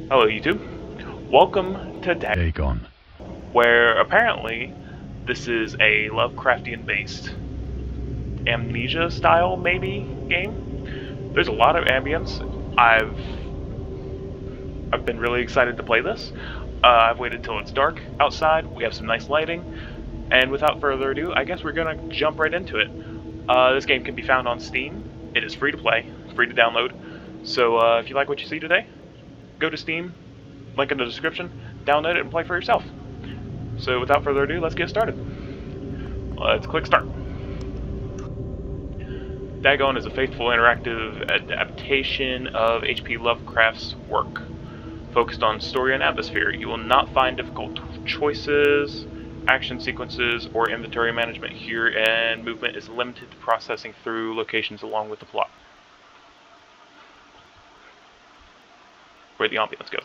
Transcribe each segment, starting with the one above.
Hello YouTube. Welcome to Dagon. where apparently this is a Lovecraftian based amnesia style maybe game. There's a lot of ambience. I've been really excited to play this. I've waited till it's dark outside. We have some nice lighting. And without further ado, I guess we're gonna jump right into it. This game can be found on Steam. It is free to play, free to download. So if you like what you see today, go to Steam, link in the description, download it and play for yourself. So without further ado, let's get started. Let's click start. Dagon is a faithful interactive adaptation of H.P. Lovecraft's work, focused on story and atmosphere. You will not find difficult choices, action sequences, or inventory management here, and movement is limited to processing through locations along with the plot. Where'd the ambience go?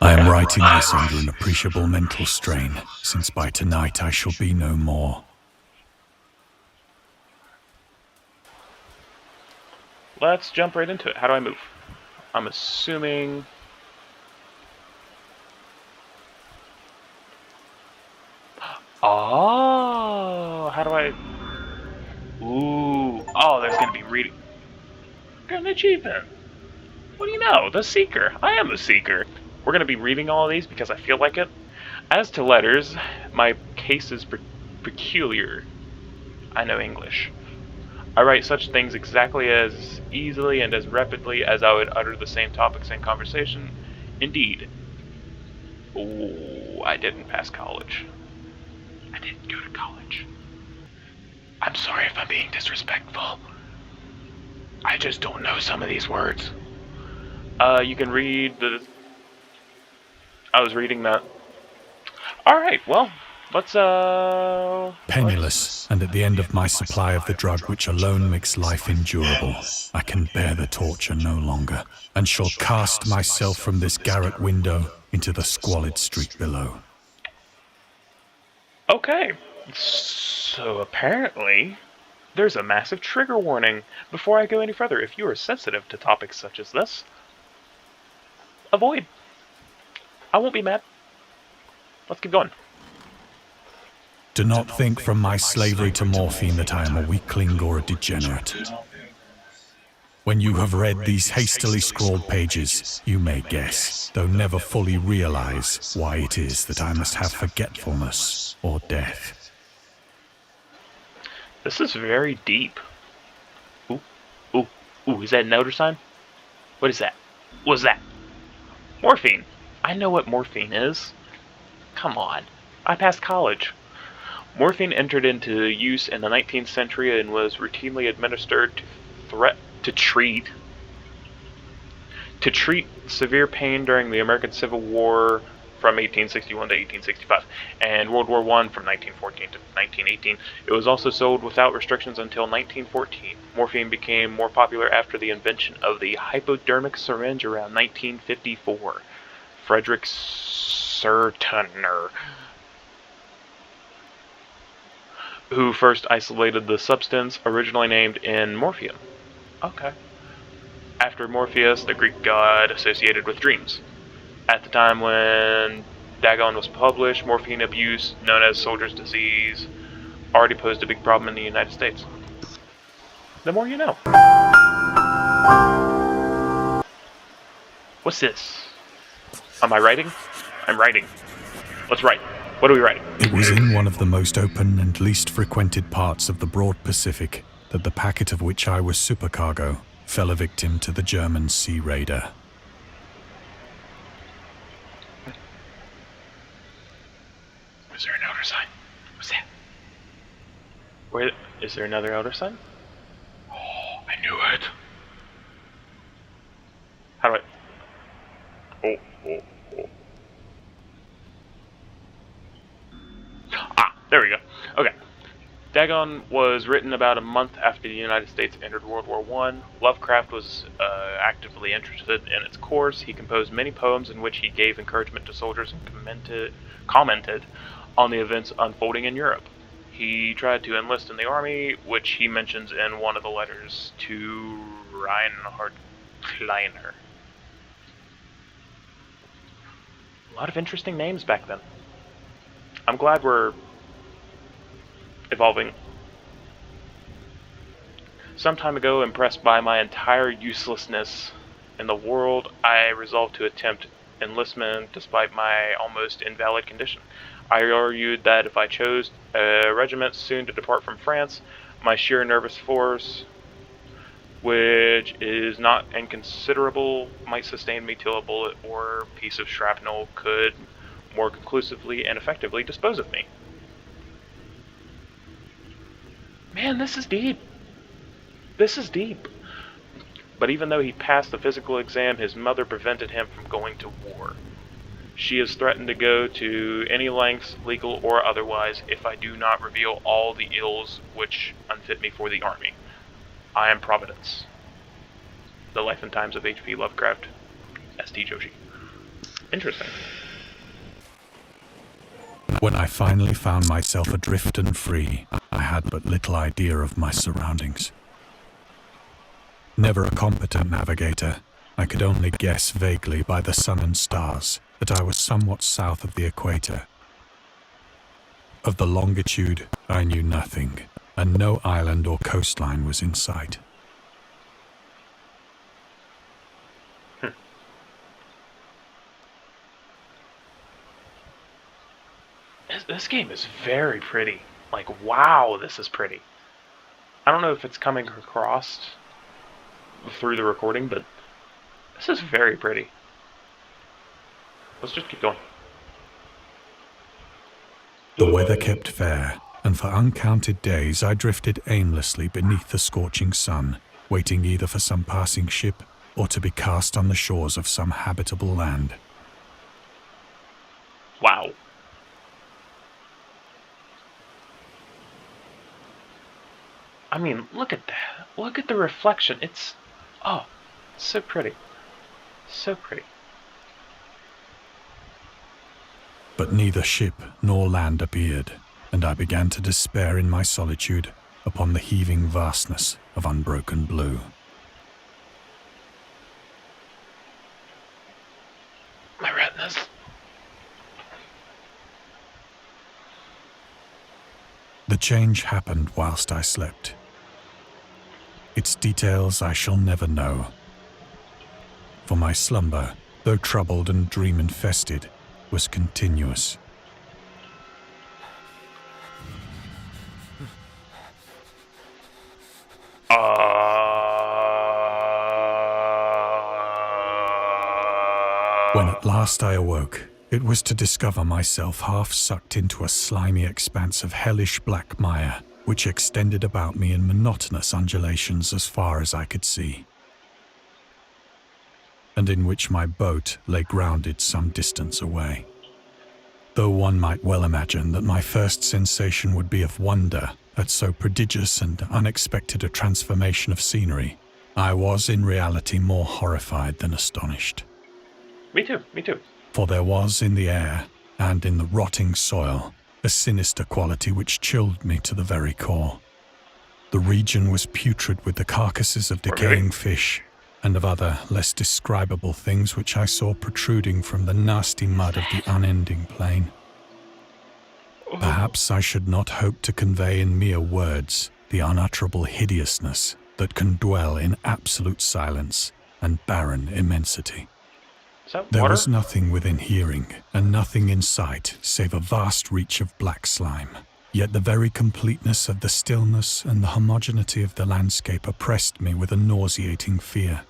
I am writing this under an appreciable mental strain, since by tonight I shall be no more. Let's jump right into it. How do I move? I'm assuming... Oh, how do I... Ooh, oh, there's gonna be reading. Got an achievement. What do you know? The Seeker. I am the Seeker. We're gonna be reading all of these because I feel like it. As to letters, my case is peculiar. I know English. I write such things exactly as easily and as rapidly as I would utter the same topics in conversation. Indeed. Oh, I didn't pass college. I didn't go to college. I'm sorry if I'm being disrespectful. I just don't know some of these words. You can read the... I was reading that. Alright, well, let's, Penniless, and at the end of my supply of the drug which alone makes life endurable, I can bear the torture no longer, and shall cast myself from this garret window into the squalid street below. Okay, so apparently there's a massive trigger warning. Before I go any further, if you are sensitive to topics such as this, avoid. I won't be mad. Let's keep going. Do not think from my slavery to morphine that I am a weakling or a degenerate. When you have read these hastily scrawled pages, you may guess, though never fully realize, why it is that I must have forgetfulness or death. This is very deep. Ooh, ooh, ooh, is that an elder sign? What is that? What's that? Morphine. I know what morphine is. Come on. I passed college. Morphine entered into use in the 19th century and was routinely administered to treat severe pain during the American Civil War from 1861 to 1865 and World War I from 1914 to 1918. It was also sold without restrictions until 1914. Morphine became more popular after the invention of the hypodermic syringe around 1954. Frederick Sertner, who first isolated the substance, originally named in Morphium. Okay. After Morpheus, the Greek god associated with dreams. At the time when Dagon was published, morphine abuse, known as soldier's disease, already posed a big problem in the United States. The more you know. What's this? Am I writing? I'm writing. Let's write. What are we writing? It was in one of the most open and least frequented parts of the broad Pacific that the packet of which I was supercargo fell a victim to the German sea raider. Is there an elder sign? What's that? Where is there another elder sign? Oh, I knew it. How do I... Oh. Ah, there we go. Okay. Dagon was written about a month after the United States entered World War I. Lovecraft was actively interested in its course. He composed many poems in which he gave encouragement to soldiers and commented on the events unfolding in Europe. He tried to enlist in the army, which he mentions in one of the letters to Reinhard Kleiner. A lot of interesting names back then. I'm glad we're evolving. Some time ago, impressed by my entire uselessness in the world, I resolved to attempt enlistment despite my almost invalid condition. I argued that if I chose a regiment soon to depart from France, my sheer nervous force, which is not inconsiderable, might sustain me till a bullet or piece of shrapnel could more conclusively and effectively dispose of me. Man, this is deep. This is deep. But even though he passed the physical exam, his mother prevented him from going to war. She has threatened to go to any lengths, legal or otherwise, if I do not reveal all the ills which unfit me for the army. I am Providence. The Life and Times of H.P. Lovecraft, S.T. Joshi. Interesting. When I finally found myself adrift and free, I had but little idea of my surroundings. Never a competent navigator, I could only guess vaguely by the sun and stars that I was somewhat south of the equator. Of the longitude, I knew nothing, and no island or coastline was in sight. This game is very pretty. Like, wow, this is pretty. I don't know if it's coming across through the recording, but this is very pretty. Let's just keep going. The weather kept fair, and for uncounted days I drifted aimlessly beneath the scorching sun, waiting either for some passing ship or to be cast on the shores of some habitable land. Wow. I mean, look at that. Look at the reflection. It's so pretty. So pretty. But neither ship nor land appeared, and I began to despair in my solitude upon the heaving vastness of unbroken blue. My retinas. The change happened whilst I slept. Its details I shall never know. For my slumber, though troubled and dream-infested, was continuous. When at last I awoke, it was to discover myself half sucked into a slimy expanse of hellish black mire, which extended about me in monotonous undulations as far as I could see, and in which my boat lay grounded some distance away. Though one might well imagine that my first sensation would be of wonder at so prodigious and unexpected a transformation of scenery, I was in reality more horrified than astonished. Me too, me too. For there was in the air, and in the rotting soil, a sinister quality which chilled me to the very core. The region was putrid with the carcasses of decaying fish, and of other, less describable things which I saw protruding from the nasty mud of the unending plain. Perhaps I should not hope to convey in mere words the unutterable hideousness that can dwell in absolute silence and barren immensity. There was nothing within hearing, and nothing in sight save a vast reach of black slime. Yet the very completeness of the stillness and the homogeneity of the landscape oppressed me with a nauseating fear.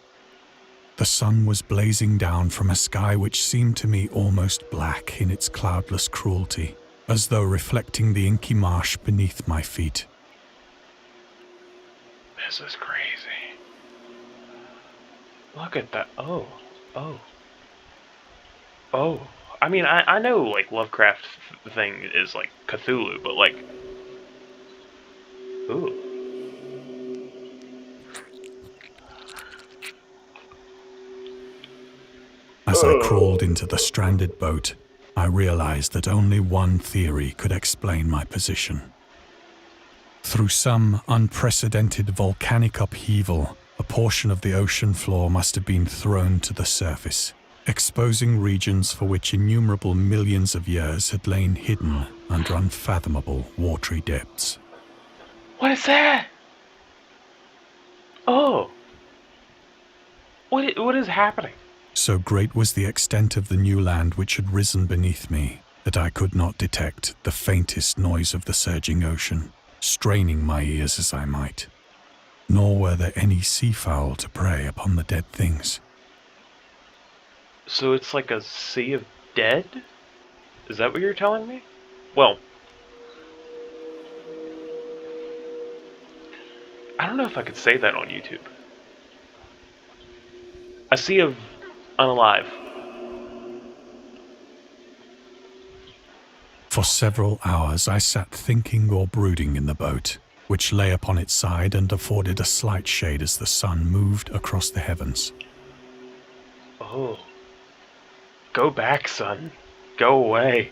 The sun was blazing down from a sky which seemed to me almost black in its cloudless cruelty, as though reflecting the inky marsh beneath my feet. This is crazy. Look at that. Oh. I mean, I know, like, Lovecraft thing is, like, Cthulhu, but, like... Ooh. As I crawled into the stranded boat, I realized that only one theory could explain my position. Through some unprecedented volcanic upheaval, a portion of the ocean floor must have been thrown to the surface, exposing regions for which innumerable millions of years had lain hidden under unfathomable watery depths. What is that? Oh. What is happening? So great was the extent of the new land which had risen beneath me that I could not detect the faintest noise of the surging ocean, straining my ears as I might. Nor were there any seafowl to prey upon the dead things. So it's like a sea of dead? Is that what you're telling me? Well, I don't know if I could say that on YouTube. A sea of unalive. For several hours I sat thinking or brooding in the boat, which lay upon its side and afforded a slight shade as the sun moved across the heavens. Oh. Go back, son. Go away.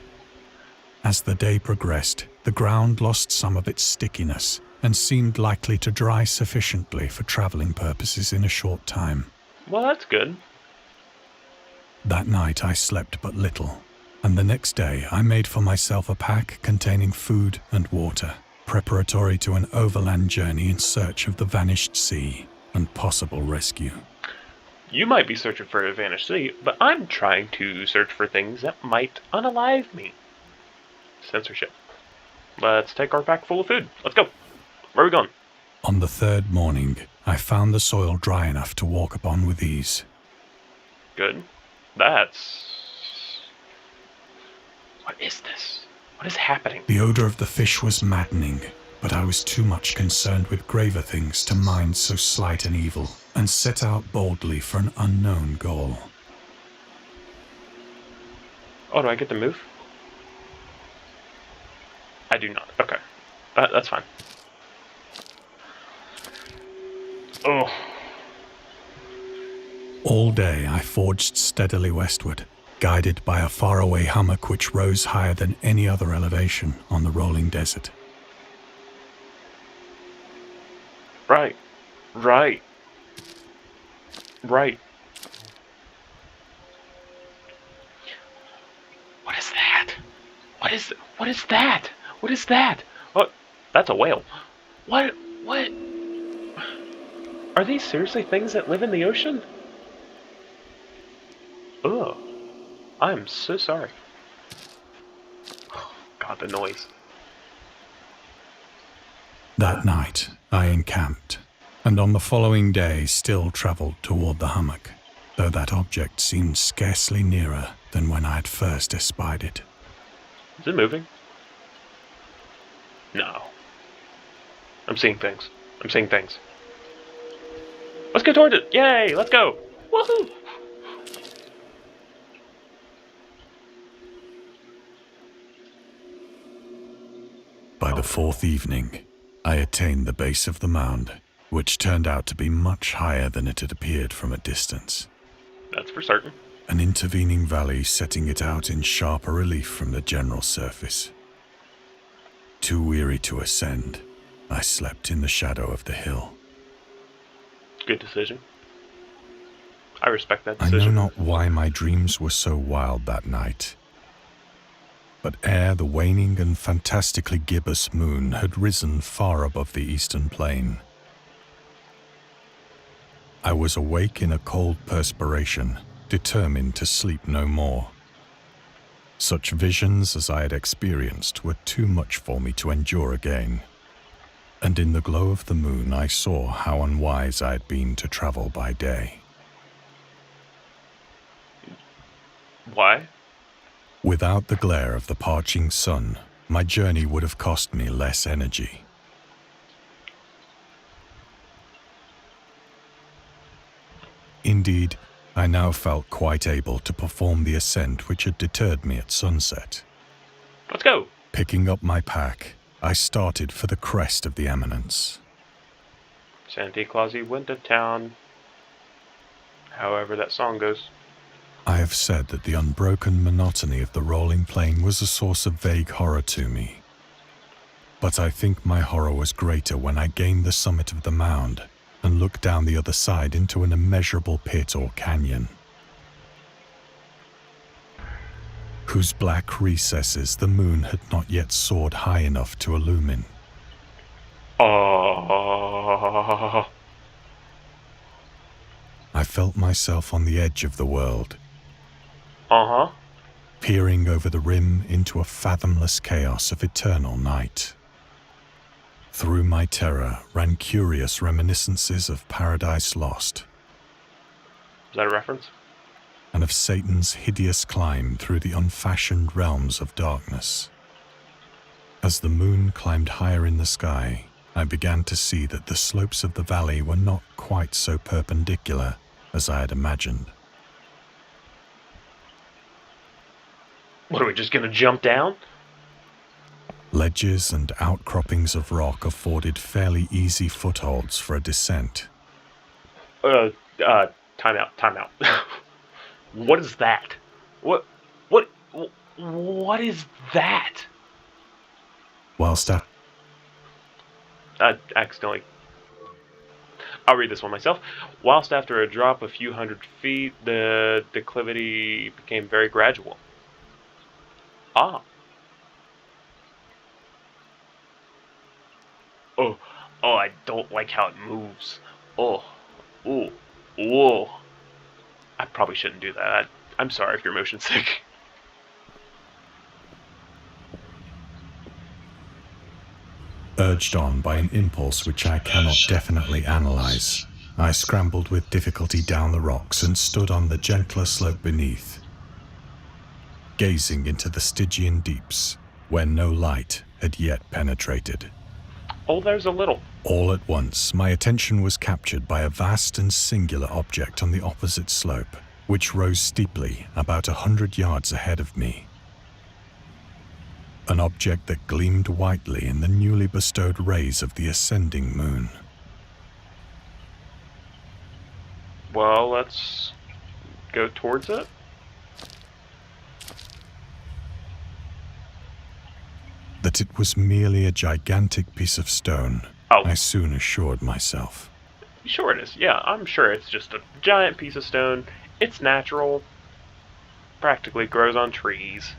As the day progressed, the ground lost some of its stickiness and seemed likely to dry sufficiently for traveling purposes in a short time. Well, that's good. That night I slept but little, and the next day I made for myself a pack containing food and water, preparatory to an overland journey in search of the vanished sea and possible rescue. You might be searching for a vanished sea, but I'm trying to search for things that might unalive me. Censorship. Let's take our pack full of food. Let's go. Where are we going? On the third morning, I found the soil dry enough to walk upon with ease. Good. That's... What is this? What is happening? The odor of the fish was maddening, but I was too much concerned with graver things to mind so slight an evil, and set out boldly for an unknown goal. Oh, do I get to move? I do not. Okay. That's fine. Oh. All day I forged steadily westward, guided by a faraway hummock which rose higher than any other elevation on the rolling desert. Right. Right. Right. What is that? What is that? What is that? Oh, that's a whale. What? Are these seriously things that live in the ocean? Ugh. I'm so sorry. God, the noise. That night I encamped, and on the following day still travelled toward the hummock, though that object seemed scarcely nearer than when I had first espied it. Is it moving? No. I'm seeing things. Let's go towards it! Yay! Let's go! Woohoo! By the fourth evening, I attained the base of the mound, which turned out to be much higher than it had appeared from a distance. That's for certain. An intervening valley setting it out in sharper relief from the general surface. Too weary to ascend, I slept in the shadow of the hill. Good decision. I respect that I decision. know not why my dreams were so wild that night. But ere the waning and fantastically gibbous moon had risen far above the eastern plain, I was awake in a cold perspiration, determined to sleep no more. Such visions as I had experienced were too much for me to endure again, and in the glow of the moon I saw how unwise I had been to travel by day. Why? Without the glare of the parching sun, my journey would have cost me less energy. Indeed, I now felt quite able to perform the ascent which had deterred me at sunset. Let's go! Picking up my pack, I started for the crest of the eminence. Santa Clausy went to town. However that song goes. I have said that the unbroken monotony of the rolling plain was a source of vague horror to me. But I think my horror was greater when I gained the summit of the mound and looked down the other side into an immeasurable pit or canyon. whose black recesses the moon had not yet soared high enough to illumine. Oh. I felt myself on the edge of the world, Uh-huh. peering over the rim into a fathomless chaos of eternal night. Through my terror ran curious reminiscences of Paradise Lost. Is that a reference? And of Satan's hideous climb through the unfashioned realms of darkness. As the moon climbed higher in the sky, I began to see that the slopes of the valley were not quite so perpendicular as I had imagined. What, are we just gonna jump down? Ledges and outcroppings of rock afforded fairly easy footholds for a descent. Time out. What is that? What is that? Whilst Accidentally. I'll read this one myself. Whilst after a drop a few hundred feet, the declivity became very gradual. Ah. Oh, I don't like how it moves. Oh, ooh, whoa. I probably shouldn't do that. I'm sorry if you're motion sick. urged on by an impulse which I cannot definitely analyze, I scrambled with difficulty down the rocks and stood on the gentler slope beneath, gazing into the Stygian deeps, where no light had yet penetrated. Oh, there's a little. All at once, my attention was captured by a vast and singular object on the opposite slope, which rose steeply about 100 yards ahead of me. An object that gleamed whitely in the newly bestowed rays of the ascending moon. Well, let's go towards it. That it was merely a gigantic piece of stone, I soon assured myself. Sure it is. Yeah, I'm sure it's just a giant piece of stone. It's natural. Practically grows on trees.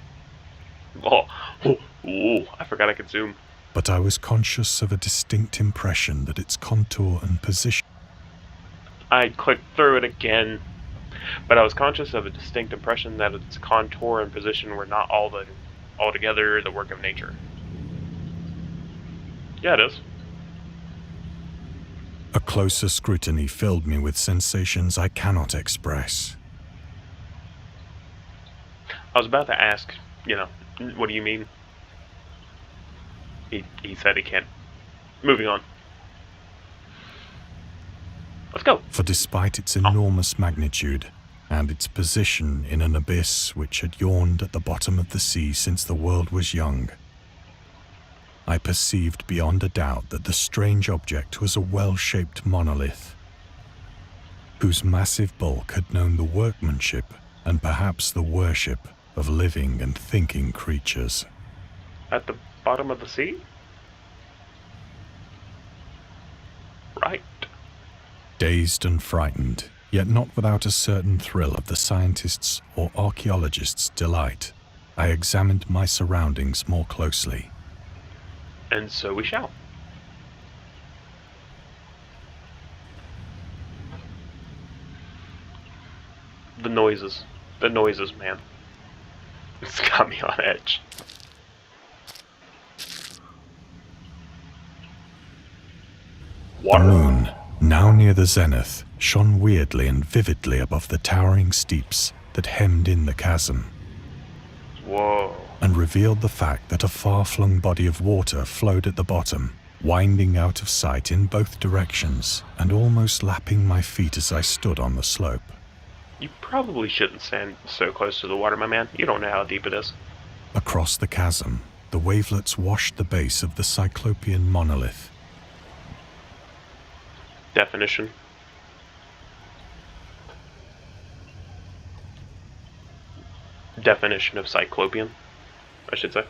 Oh, I forgot I could zoom. But I was conscious of a distinct impression that its contour and position... I clicked through it again, but I was conscious of a distinct impression that its contour and position were not altogether the work of nature. Yeah, it is. A closer scrutiny filled me with sensations I cannot express. I was about to ask, what do you mean? He said he can't. Moving on. Let's go. For despite its enormous magnitude and its position in an abyss which had yawned at the bottom of the sea since the world was young, I perceived beyond a doubt that the strange object was a well-shaped monolith, whose massive bulk had known the workmanship and perhaps the worship of living and thinking creatures. At the bottom of the sea? Right. Dazed and frightened, yet not without a certain thrill of the scientist's or archaeologist's delight, I examined my surroundings more closely. And so we shall. The noises, man. It's got me on edge. Water. The moon, now near the zenith, shone weirdly and vividly above the towering steeps that hemmed in the chasm. Whoa. And revealed the fact that a far-flung body of water flowed at the bottom, winding out of sight in both directions and almost lapping my feet as I stood on the slope. You probably shouldn't stand so close to the water, my man. You don't know how deep it is. Across the chasm, the wavelets washed the base of the Cyclopean monolith. Definition. Definition of Cyclopean, I should say.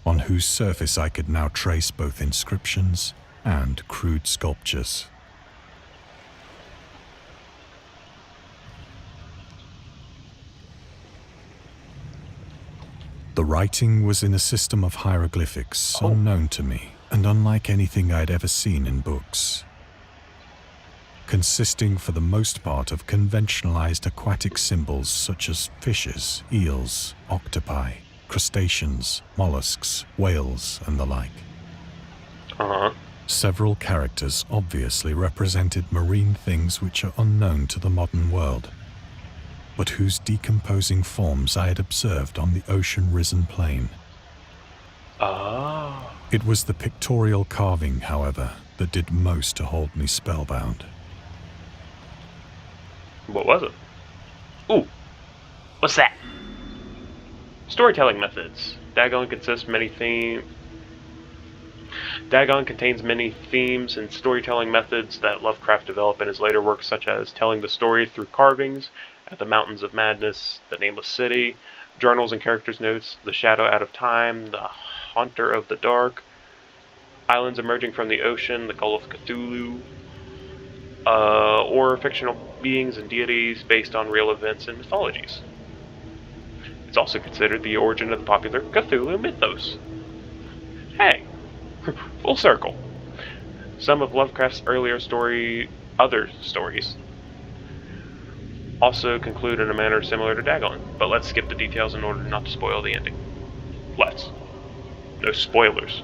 On whose surface I could now trace both inscriptions and crude sculptures. The writing was in a system of hieroglyphics unknown to me and unlike anything I'd ever seen in books. Consisting for the most part of conventionalized aquatic symbols such as fishes, eels, octopi, crustaceans, mollusks, whales, and the like. Several characters obviously represented marine things which are unknown to the modern world, but whose decomposing forms I had observed on the ocean-risen plain. It was the pictorial carving, however, that did most to hold me spellbound. What was it? Ooh! What's that? Storytelling methods. Dagon contains many themes and storytelling methods that Lovecraft developed in his later works, such as telling the story through carvings, At the Mountains of Madness, The Nameless City, Journals and Characters' Notes, The Shadow Out of Time, The Haunter of the Dark, Islands Emerging from the Ocean, The Call of Cthulhu, or fictional beings and deities based on real events and mythologies. It's also considered the origin of the popular Cthulhu mythos. Hey! Full circle. Some of Lovecraft's other stories also conclude in a manner similar to Dagon, but let's skip the details in order not to spoil the ending. Let's. No spoilers.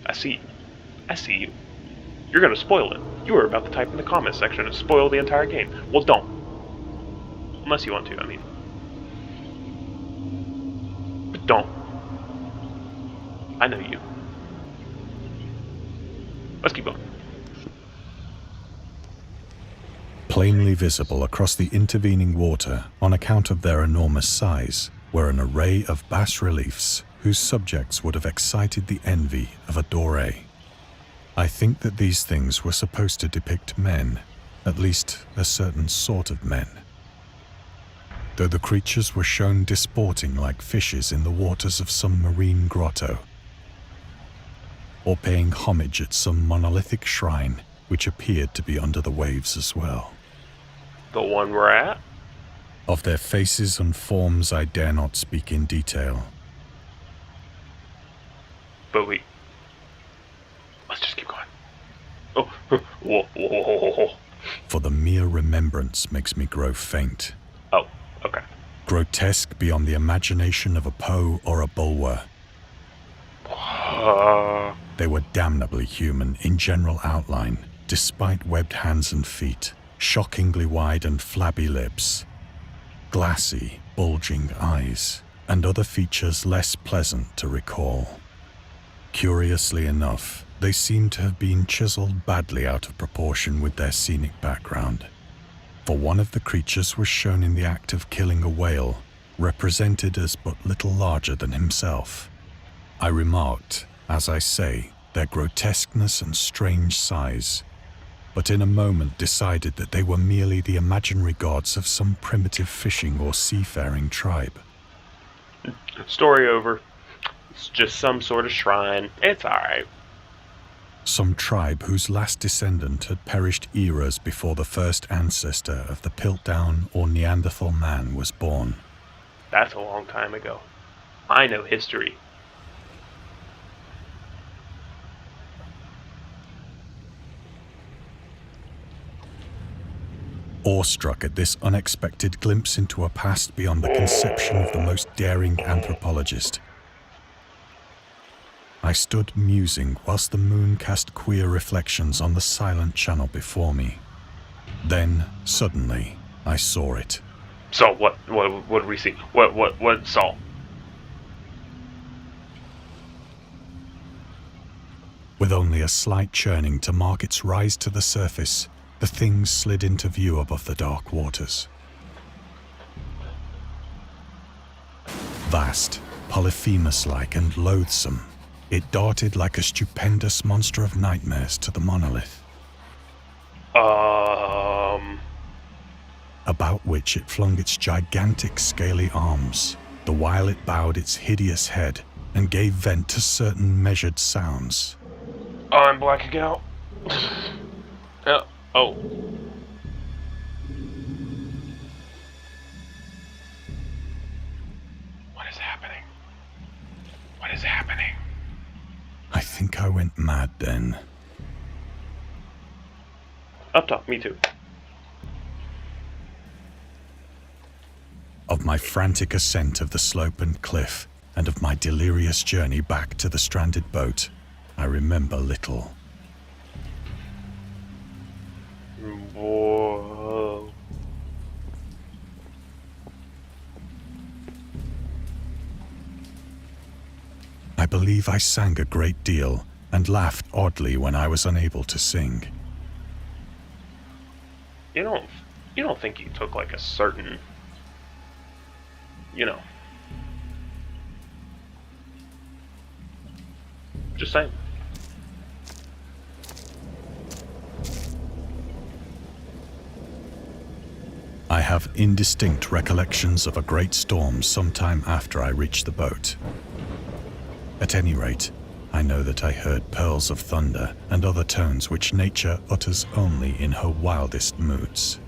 I see you. You're gonna spoil it. You were about to type in the comment section and spoil the entire game. Well, don't. Unless you want to, I mean. But don't. I know you. Let's keep going. Plainly visible across the intervening water, on account of their enormous size, were an array of bas-reliefs whose subjects would have excited the envy of a doré. I think that these things were supposed to depict men, at least a certain sort of men. Though the creatures were shown disporting like fishes in the waters of some marine grotto, or paying homage at some monolithic shrine which appeared to be under the waves as well. The one we're at? Of their faces and forms I dare not speak in detail. But let's just keep going. Oh, whoa. For the mere remembrance makes me grow faint. Oh, okay. Grotesque beyond the imagination of a Poe or a Bulwer. They were damnably human in general outline, despite webbed hands and feet, shockingly wide and flabby lips, glassy, bulging eyes, and other features less pleasant to recall. Curiously enough, they seemed to have been chiseled badly out of proportion with their scenic background, for one of the creatures was shown in the act of killing a whale, represented as but little larger than himself. I remarked, as I say, their grotesqueness and strange size, but in a moment decided that they were merely the imaginary gods of some primitive fishing or seafaring tribe. Story over. It's just some sort of shrine. It's alright. Some tribe whose last descendant had perished eras before the first ancestor of the Piltdown or Neanderthal man was born. That's a long time ago. I know history. Awestruck at this unexpected glimpse into a past beyond the conception of the most daring anthropologist, I stood musing whilst the moon cast queer reflections on the silent channel before me. Then, suddenly, I saw it. So what did we see? What saw? With only a slight churning to mark its rise to the surface, the thing slid into view above the dark waters. Vast, Polyphemus-like and loathsome, it darted like a stupendous monster of nightmares to the monolith. About which it flung its gigantic scaly arms, the while it bowed its hideous head and gave vent to certain measured sounds. I'm blacking out. Oh. is happening? What is happening? I think I went mad then. Up top, me too. Of my frantic ascent of the slope and cliff, and of my delirious journey back to the stranded boat, I remember little. Whoa. I believe I sang a great deal and laughed oddly when I was unable to sing. You don't think you took like a certain, just saying. I have indistinct recollections of a great storm sometime after I reached the boat. At any rate, I know that I heard pearls of thunder and other tones which nature utters only in her wildest moods.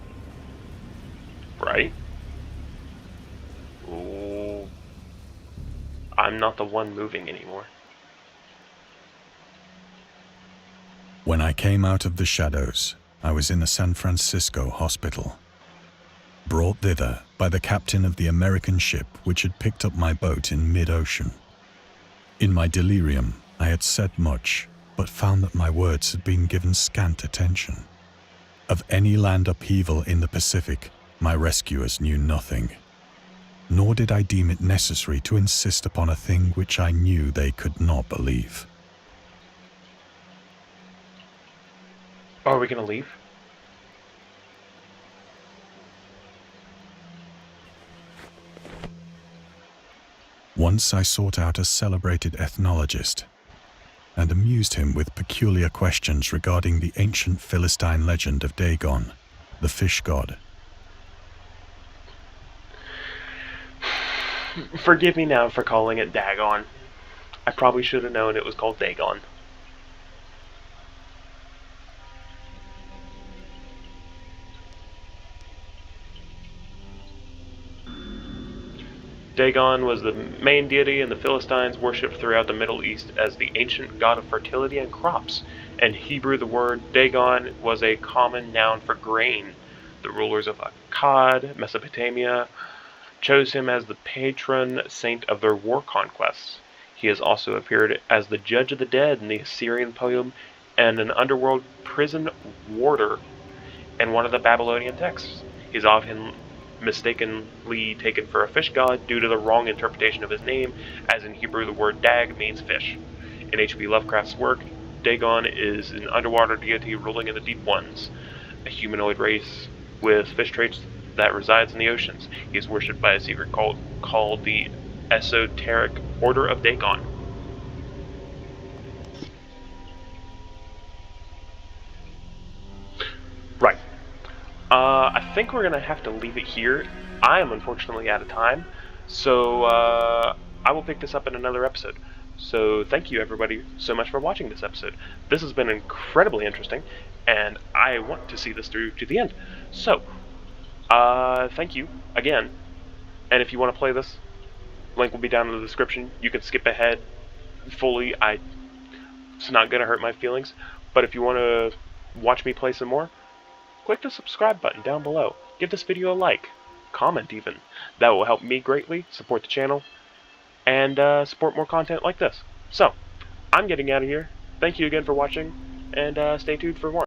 Right? Ooh. I'm not the one moving anymore. When I came out of the shadows, I was in a San Francisco hospital, brought thither by the captain of the American ship which had picked up my boat in mid-ocean. In my delirium, I had said much, but found that my words had been given scant attention. Of any land upheaval in the Pacific, my rescuers knew nothing, nor did I deem it necessary to insist upon a thing which I knew they could not believe. Are we gonna leave? Once I sought out a celebrated ethnologist and amused him with peculiar questions regarding the ancient Philistine legend of Dagon, the fish god. Forgive me now for calling it Dagon. I probably should have known it was called Dagon. Dagon was the main deity and the Philistines worshipped throughout the Middle East as the ancient god of fertility and crops. In Hebrew, the word Dagon was a common noun for grain. The rulers of Akkad, Mesopotamia, chose him as the patron saint of their war conquests. He has also appeared as the judge of the dead in the Assyrian poem and an underworld prison warder in one of the Babylonian texts. He's often mistakenly taken for a fish god due to the wrong interpretation of his name, as in Hebrew the word dag means fish. In H.P. Lovecraft's work, Dagon is an underwater deity ruling in the deep ones, a humanoid race with fish traits that resides in the oceans. He is worshipped by a secret cult called the Esoteric Order of Dagon. Right. I think we're going to have to leave it here. I am unfortunately out of time, so I will pick this up in another episode. So thank you everybody so much for watching this episode. This has been incredibly interesting, and I want to see this through to the end. So, thank you again, and if you want to play this, link will be down in the description. You can skip ahead fully. It's not going to hurt my feelings, but if you want to watch me play some more, click the subscribe button down below. Give this video a like, comment even. That will help me greatly, support the channel, and support more content like this. So, I'm getting out of here. Thank you again for watching, and stay tuned for more.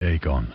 Dagon.